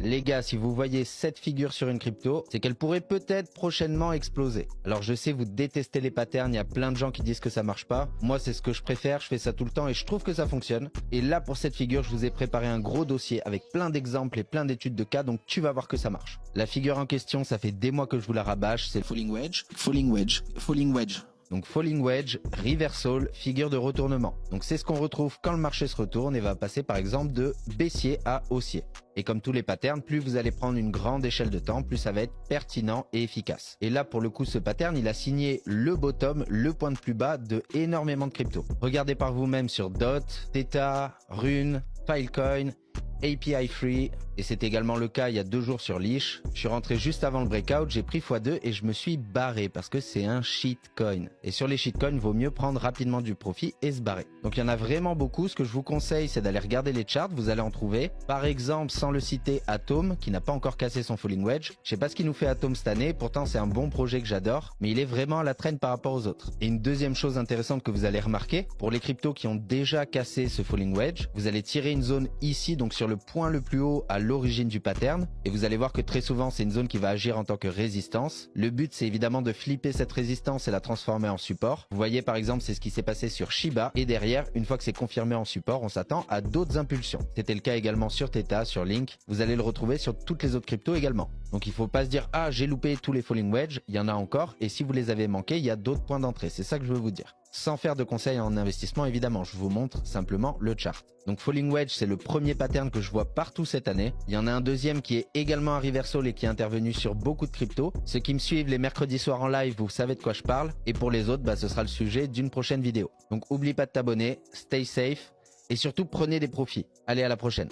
Les gars, si vous voyez cette figure sur une crypto, c'est qu'elle pourrait peut-être prochainement exploser. Alors je sais, vous détestez les patterns, il y a plein de gens qui disent que ça marche pas. Moi, c'est ce que je préfère, je fais ça tout le temps et je trouve que ça fonctionne. Et là, pour cette figure, je vous ai préparé un gros dossier avec plein d'exemples et plein d'études de cas, donc tu vas voir que ça marche. La figure en question, ça fait des mois que je vous la rabâche, c'est Falling wedge, falling wedge, falling wedge. donc falling wedge, reversal, figure de retournement. Donc c'est ce qu'on retrouve quand le marché se retourne et va passer par exemple de baissier à haussier. Et comme tous les patterns, plus vous allez prendre une grande échelle de temps, plus ça va être pertinent et efficace. Et là, pour le coup, ce pattern, il a signé le bottom, le point de plus bas de énormément de cryptos. Regardez par vous-même sur DOT, Theta, Rune, Filecoin, API Free, et c'est également le cas il y a 2 jours sur Leash. Je suis rentré juste avant le breakout, j'ai pris x2 et je me suis barré parce que c'est un shitcoin. Et sur les shitcoins, vaut mieux prendre rapidement du profit et se barrer. Donc il y en a vraiment beaucoup. Ce que je vous conseille, c'est d'aller regarder les charts, vous allez en trouver. Par exemple, sans le citer, Atom, qui n'a pas encore cassé son falling wedge. Je sais pas ce qu'il nous fait Atom cette année, pourtant c'est un bon projet que j'adore, mais il est vraiment à la traîne par rapport aux autres. Et une deuxième chose intéressante que vous allez remarquer, pour les cryptos qui ont déjà cassé ce falling wedge, vous allez tirer une zone ici, donc sur le point le plus haut à l'origine du pattern, et vous allez voir que très souvent c'est une zone qui va agir en tant que résistance. Le but, c'est évidemment de flipper cette résistance et la transformer en support. Vous voyez par exemple, c'est ce qui s'est passé sur Shiba, et derrière, une fois que c'est confirmé en support, on s'attend à d'autres impulsions. C'était le cas également sur Theta, sur Link. Vous allez le retrouver sur toutes les autres cryptos également. Donc il faut pas se dire ah, j'ai loupé tous les falling wedge, il y en a encore, et si vous les avez manqués, il y a d'autres points d'entrée. C'est ça que je veux vous dire. Sans faire de conseils en investissement, évidemment, je vous montre simplement le chart. Donc falling wedge, c'est le premier pattern que je vois partout cette année. Il y en a un deuxième qui est également un reversal et qui est intervenu sur beaucoup de cryptos. Ceux qui me suivent les mercredis soirs en live, vous savez de quoi je parle. Et pour les autres, ce sera le sujet d'une prochaine vidéo. Donc oublie pas de t'abonner, stay safe et surtout prenez des profits. Allez, à la prochaine.